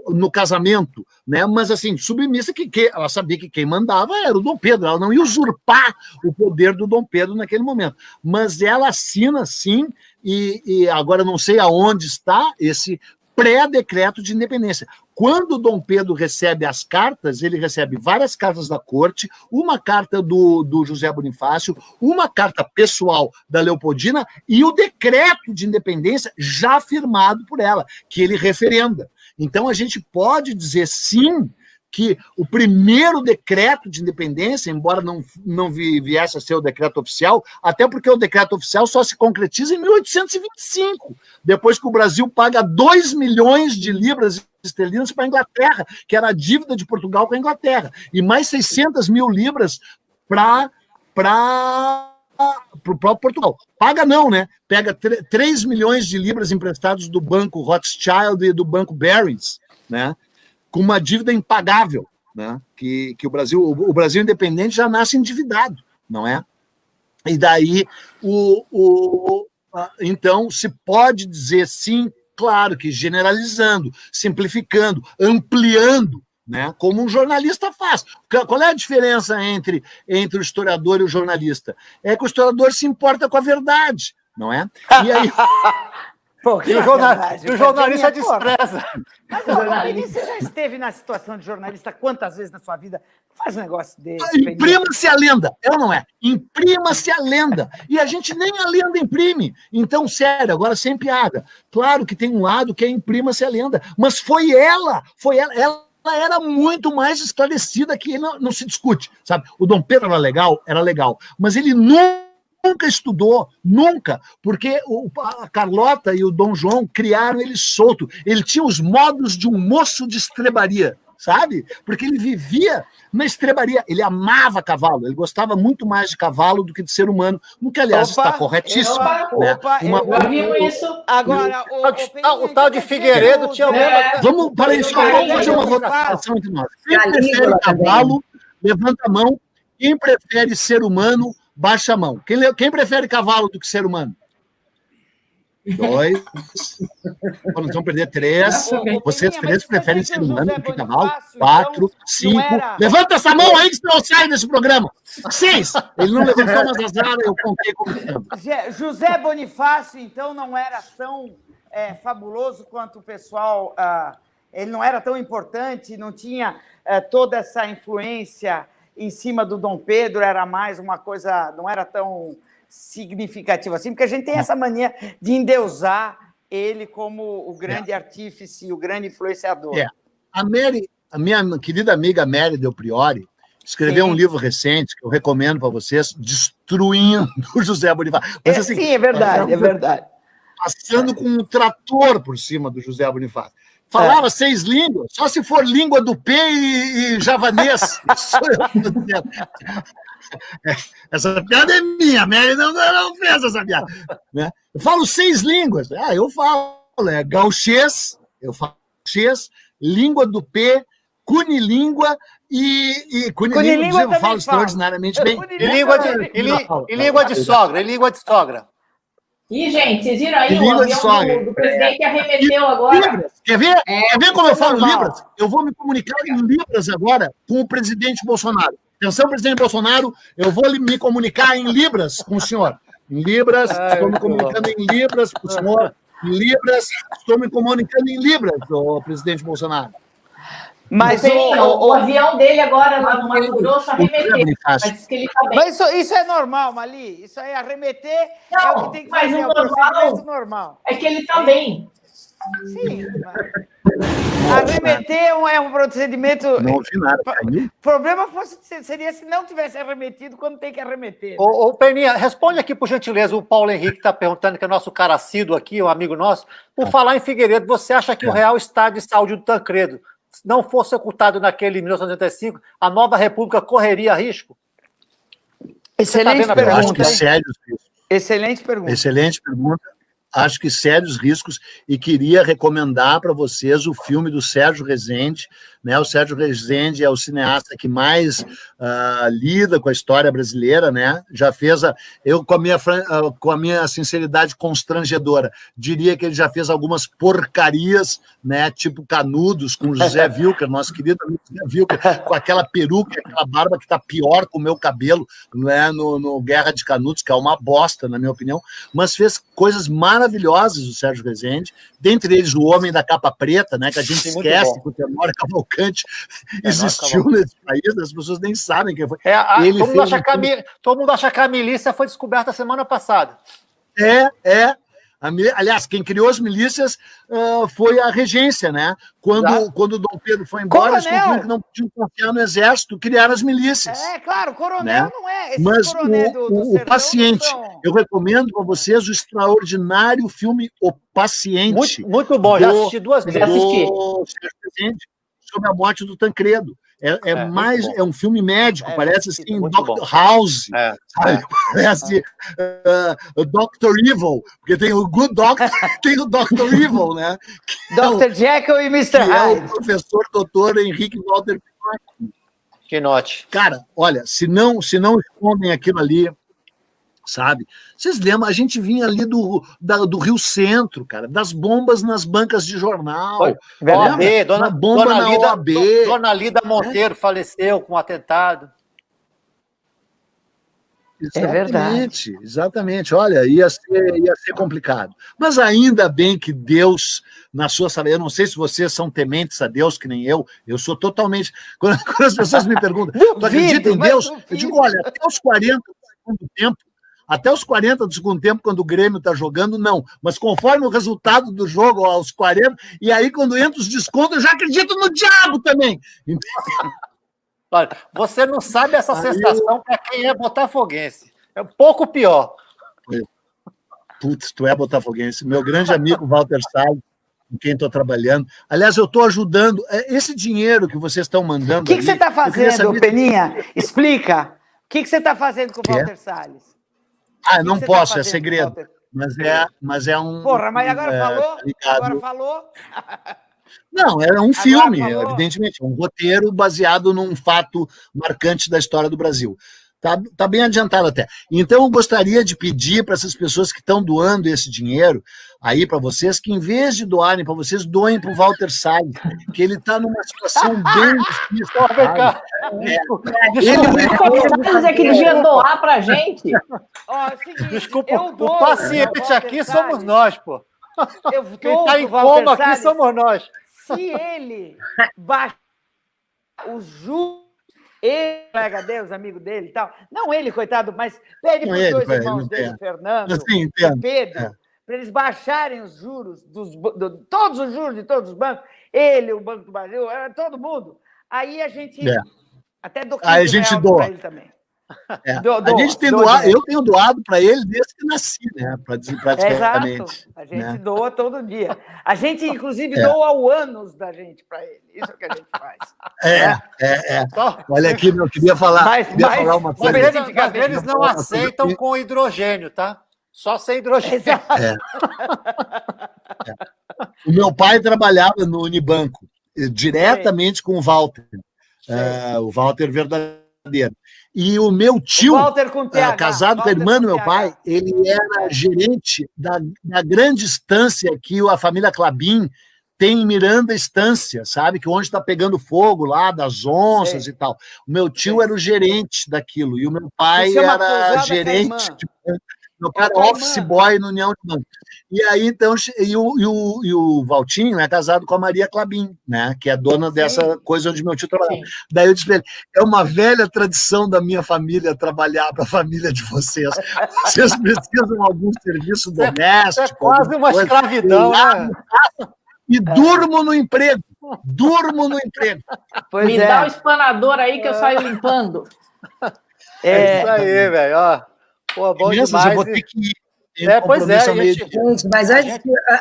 no casamento, né? Mas, assim, submissa que ela sabia que quem mandava era o Dom Pedro, ela não ia usurpar o poder do Dom Pedro naquele momento. Mas ela assina, sim, e agora não sei aonde está esse pré-decreto de independência. Quando o Dom Pedro recebe as cartas, ele recebe várias cartas da corte, uma carta do José Bonifácio, uma carta pessoal da Leopoldina e o decreto de independência já firmado por ela, que ele referenda. Então, a gente pode dizer, sim, que o primeiro decreto de independência, embora não viesse a ser o decreto oficial, até porque o decreto oficial só se concretiza em 1825, depois que o Brasil paga 2 milhões de libras esterlinas para a Inglaterra, que era a dívida de Portugal com a Inglaterra, e mais 600 mil libras para o próprio Portugal. Paga não, né? Pega 3 milhões de libras emprestados do Banco Rothschild e do Banco Barings, né? Com uma dívida impagável, né? Que o Brasil independente já nasce endividado, não é? E daí, então, se pode dizer sim, claro que generalizando, simplificando, ampliando, né? Como um jornalista faz. Qual é a diferença entre o historiador e o jornalista? É que o historiador se importa com a verdade, não é? E aí... E o jornalista despreza. Mas você já esteve na situação de jornalista quantas vezes na sua vida? Faz um negócio desse. Imprima-se a lenda, é ou não é? Imprima-se a lenda. E a gente nem a lenda imprime. Então, sério, agora sem piada. Claro que tem um lado que é imprima-se a lenda, mas foi ela era muito mais esclarecida, que não se discute, sabe? O Dom Pedro era legal, mas ele nunca estudou, nunca, porque a Carlota e o Dom João criaram ele solto. Ele tinha os modos de um moço de estrebaria, sabe? Porque ele vivia na estrebaria, ele amava cavalo, ele gostava muito mais de cavalo do que de ser humano, no que, aliás, está corretíssimo. Eu vi isso. Agora, o tal de Figueiredo tinha... Vamos para isso, vamos fazer uma votação entre nós. Quem prefere cavalo, levanta a mão. Quem prefere ser humano, baixa a mão. Quem prefere cavalo do que ser humano? 2. Nós vamos perder 3. Vocês 3 preferem ser humano do que cavalo? 4, 5. Levanta essa mão aí que você não sai desse programa. 6. Ele não levantou, mas azar, eu contei como. José Bonifácio, então, não era tão fabuloso quanto o pessoal. Ele não era tão importante, não tinha toda essa influência em cima do Dom Pedro, era mais uma coisa, não era tão significativa assim, porque a gente tem essa mania de endeusar ele como o grande artífice, o grande influenciador. A minha querida amiga Mary Del Priori escreveu um livro recente, que eu recomendo para vocês, Destruindo o José Bonifácio. Mas, assim, sim, é verdade. Passando com um trator por cima do José Bonifácio. Falava 6 línguas, só se for língua do P e javanês. Essa piada é minha, Mary não fez essa piada. Né? Eu falo 6 línguas. Eu falo gauchês, eu falo gauchês, língua do P, cunilíngua e cunilíngua eu falo extraordinariamente bem. E língua de sogra. Ih, gente, vocês viram aí o avião do presidente que arremeteu agora? Libras. Quer ver como eu falo Libras? Eu vou me comunicar em Libras agora com o presidente Bolsonaro. Atenção, presidente Bolsonaro, eu vou me comunicar em Libras com o senhor. Em Libras, estou me comunicando em Libras com o senhor. Em Libras, estou me comunicando em Libras, o presidente Bolsonaro. Mas o avião dele agora lá no Mato Grosso arremeteu. Mas que ele tá bem. Mas isso é normal, Mali. Isso aí, arremeter é o que tem que fazer. Mas o normal é que ele tá bem. Sim. Arremeter é um procedimento... Não ouvi nada. O problema seria se não tivesse arremetido quando tem que arremeter. Né? Ô, Peninha, responde aqui, por gentileza, o Paulo Henrique está perguntando, que é nosso cara assíduo aqui, um amigo nosso. Por falar em Figueiredo, você acha que o real estado de saúde do Tancredo não fosse ocultado naquele 1985, a nova república correria risco? Excelente pergunta. Eu acho que sérios riscos. Excelente pergunta. Excelente pergunta. Acho que sérios riscos, e queria recomendar para vocês o filme do Sérgio Rezende, né? O Sérgio Rezende é o cineasta que mais lida com a história brasileira, né? Já fez eu com a minha sinceridade constrangedora, diria que ele já fez algumas porcarias, né? Tipo Canudos com José Wilker, nosso querido amigo José Wilker, com aquela peruca, aquela barba que está pior que o meu cabelo, né? No Guerra de Canudos, que é uma bosta, na minha opinião, mas fez coisas maravilhosas o Sérgio Rezende, dentre eles o Homem da Capa Preta, né, que a gente esquece que o Tenório Cavalcante existiu nesse país, as pessoas nem sabem quem foi. Todo mundo acha que a milícia foi descoberta semana passada. Aliás, quem criou as milícias foi a regência, né? Quando o Dom Pedro foi embora, eles concluíram que não podiam confiar no exército, criaram as milícias. Claro, o coronel, né? Não é. Esse mas o Paciente, eu recomendo para vocês o extraordinário filme O Paciente. Muito bom, já assisti 2 vezes. Sobre a morte do Tancredo. É um filme médico, parece assim, Dr. House, sabe? Parece Dr. Evil, porque tem o Good Doctor e tem o Dr. Evil, né? Dr. Jekyll e Mr. Hyde. É o professor doutor Henrique Walter Quinote. Cara, olha, se não escondem aquilo ali, sabe? Vocês lembram? A gente vinha ali do Rio Centro, cara, das bombas nas bancas de jornal. OAB, OAB. Dona Lida Monteiro faleceu com um atentado. Exatamente, exatamente. Olha, ia ser complicado. Mas ainda bem que Deus, na sua sabedoria, eu não sei se vocês são tementes a Deus, que nem eu sou totalmente... Quando as pessoas me perguntam, tu acredita em Deus? Eu digo, olha, até os 40 do segundo tempo, quando o Grêmio está jogando, não. Mas conforme o resultado do jogo, aos 40, e aí quando entra os descontos, eu já acredito no diabo também. Então... Olha, você não sabe essa sensação para quem é botafoguense. É um pouco pior. Putz, tu é botafoguense. Meu grande amigo Walter Salles, com quem estou trabalhando. Aliás, eu estou ajudando. Esse dinheiro que vocês estão mandando... O que você está fazendo, Peninha? Explica. O que você está fazendo com o Walter Salles? Não posso, é segredo. Mas é um... Porra, mas agora falou? Agora falou? Não, é um filme, evidentemente, um roteiro baseado num fato marcante da história do Brasil. Tá bem adiantado até. Então, eu gostaria de pedir para essas pessoas que estão doando esse dinheiro aí para vocês, que em vez de doarem para vocês, doem para o Walter Salles, que ele está numa situação bem difícil. Ele é que devia doar para a gente. Desculpa, o paciente aqui somos nós, pô. Quem está em coma aqui somos nós. Se ele baixar os juros, ele, colega Deus, amigo dele e tal, não ele, coitado, mas pede para os dois irmãos dele, Fernando e Pedro, para eles baixarem os juros, todos os juros de todos os bancos, ele, o Banco do Brasil, todo mundo. Aí a gente até a gente doa. ele também. A gente tem doado, eu tenho doado para ele desde que nasci, né? Praticamente. Exato. A gente doa todo dia. A gente, inclusive, doa o ânus da gente para ele. Isso é o que a gente faz. Olha aqui, eu queria falar uma coisa. Mas eles não aceitam com hidrogênio, tá? Só sem hidrogênio. O meu pai trabalhava no Unibanco, diretamente com o Walter. O Walter verdadeiro. E o meu tio, casado com a irmã do meu pai, ele era gerente da grande estância que a família Klabin tem em Miranda Estância, sabe? Que onde está pegando fogo lá, das onças e tal. O meu tio era o gerente daquilo, e o meu pai era gerente. Meu pai era office boy no União de Banco. E aí, então, o Valtinho é casado com a Maria Klabin, né? Que é dona dessa coisa onde meu tio trabalhava. Daí eu disse para ele, é uma velha tradição da minha família trabalhar para a família de vocês. Vocês precisam de algum serviço doméstico. É quase uma escravidão, né? E durmo no emprego. Me dá o espanador aí que eu saio limpando. É isso aí, velho. Pô, bom demais. Eu vou ter que ir. Pois é, gente, mas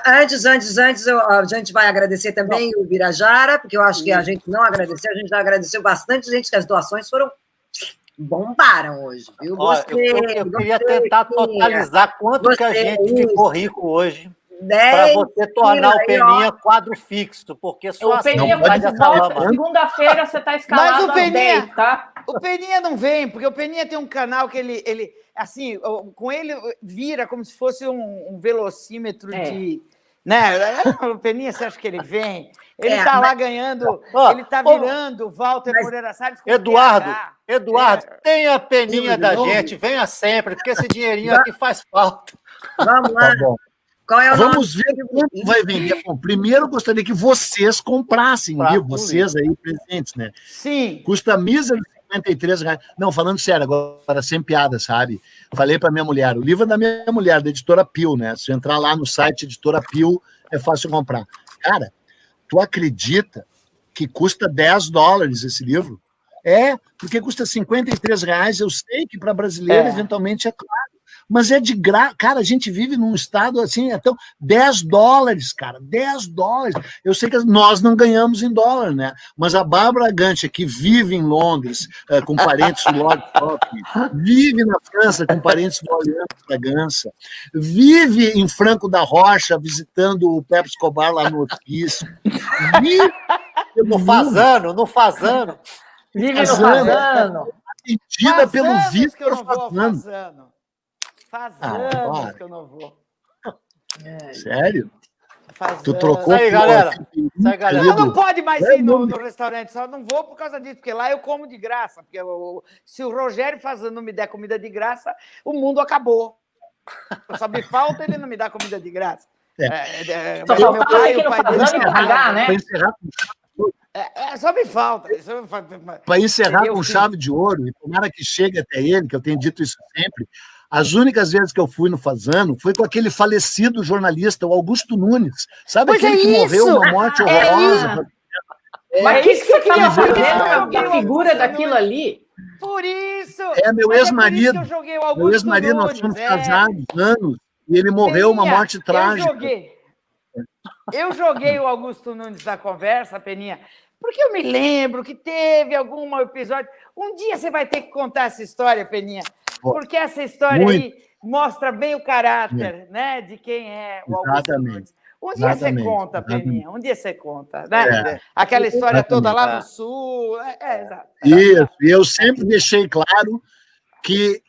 antes a gente vai agradecer também o Birajara, porque eu acho que a gente não agradeceu, a gente já agradeceu bastante gente, que as doações bombaram hoje, viu? Eu queria tentar totalizar quanto que a gente ficou rico hoje. Para você tornar o Peninha quadro fixo, porque só assim não faz essa lama. Segunda-feira você está escalado. Mas o Peninha, 10, tá? O Peninha não vem, porque o Peninha tem um canal que ele assim, com ele vira como se fosse um velocímetro de... Né? O Peninha, você acha que ele vem? Ele está lá ganhando, ele está virando o Walter Moreira Salles com Eduardo, tenha a Peninha da gente, venha sempre, porque esse dinheirinho aqui faz falta. Vamos lá. Tá bom. Qual é o Vamos ver quanto vai vender. Bom, primeiro, eu gostaria que vocês comprassem o livro, vocês aí presentes, né? Sim. Custa mísero R$53. Não, falando sério, agora sem piada, sabe? Falei para minha mulher, o livro é da minha mulher, da Editora Pio, né? Se eu entrar lá no site Editora Pio, é fácil comprar. Cara, tu acredita que custa $10 esse livro? Porque custa R$53. Eu sei que para brasileiro, eventualmente, é claro. Mas é de graça. Cara, a gente vive num estado assim, então, $10, cara, $10. Eu sei que nós não ganhamos em dólar, né? Mas a Bárbara Gantia, que vive em Londres, com parentes do Lord Top, vive na França com parentes do Orleans Bragança, vive em Franco da Rocha, visitando o Pepe Escobar lá no hospício, vive no Fazano. Vive no Fazano. Atendida pelo Vitor Fazano. Faz anos que eu não vou. Sério? Faz tu trocou aí, galera. Eu não pode mais ir no restaurante, só não vou por causa disso, porque lá eu como de graça. Porque se o Rogério Fazano não me der comida de graça, o mundo acabou. Só me falta ele não me dar comida de graça. Só faltava aqui no Fazano e pagar, né? Só me falta. Para encerrar com chave de ouro, e tomara que chegue até ele, que eu tenho dito isso sempre, as únicas vezes que eu fui no Fazano foi com aquele falecido jornalista, o Augusto Nunes. Sabe aquele que morreu uma morte horrorosa? Mas isso que eu queria fazer a figura daquilo ali. Por isso! Meu ex-marido. Meu ex-marido, nós fomos casados anos, e ele morreu uma morte trágica. Eu joguei o Augusto Nunes na conversa, Peninha, porque eu me lembro que teve algum episódio. Um dia você vai ter que contar essa história, Peninha. Porque essa história aí mostra bem o caráter, né, de quem é o Augusto Nunes. Um dia você conta, Peninha, um dia você conta, né? Aquela história toda lá no Sul. Exato. Isso, e eu sempre deixei claro que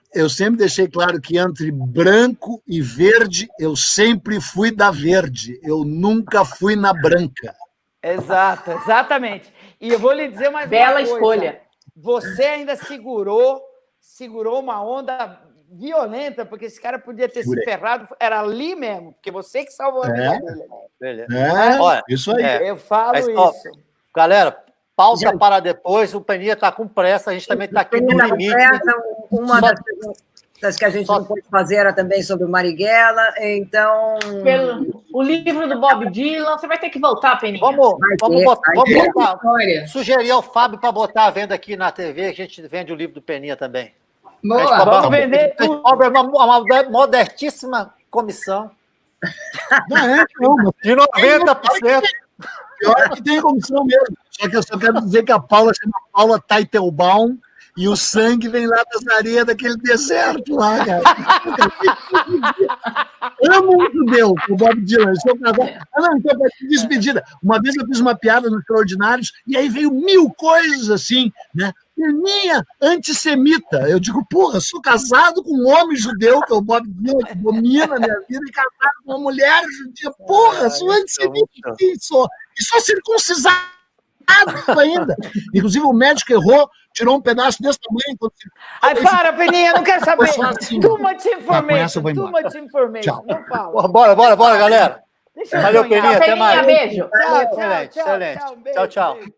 entre branco e verde, eu sempre fui da verde, eu nunca fui na branca. Exato, exatamente. E eu vou lhe dizer mais bela uma coisa. Escolha. Você ainda segurou uma onda violenta, porque esse cara podia ter se ferrado, era ali mesmo, porque você que salvou a vida dele. Olha, isso aí. Eu falo isso. Galera, pausa para depois, o Peninha está com pressa, a gente também está aqui no limite. Uma das perguntas que a gente não pôde fazer era também sobre o Marighella, então... O livro do Bob Dylan, você vai ter que voltar, Peninha. Vamos sugerir ao Fábio para botar a venda aqui na TV, que a gente vende o livro do Peninha também. Boa. Vamos vender A gente cobra uma modestíssima comissão. De 90%. Pior que tem comissão mesmo. Só que eu só quero dizer que a Paula chama Paula Teitelbaum e o sangue vem lá das areias daquele deserto lá, cara. Amo um judeu, o Bob Dylan. Eu sou casado. Então, para despedida. Uma vez eu fiz uma piada nos Extraordinários e aí veio 1000 coisas assim, né? Minha antissemita. Eu digo, porra, sou casado com um homem judeu, que é o Bob Dylan, que domina a minha vida, e casado com uma mulher judia. Porra, sou antissemita. Sim, sou. E sou circuncisado ainda. Inclusive, o médico errou, tirou um pedaço desse tamanho. Ai, para, Peninha, não quero saber. Assim, Too much information. Too much information. Não fala. Bora, galera. Deixa eu Valeu, sonhar. Peninha, até mais. Beijo. Tchau, Excelente. beijo, Tchau. beijo.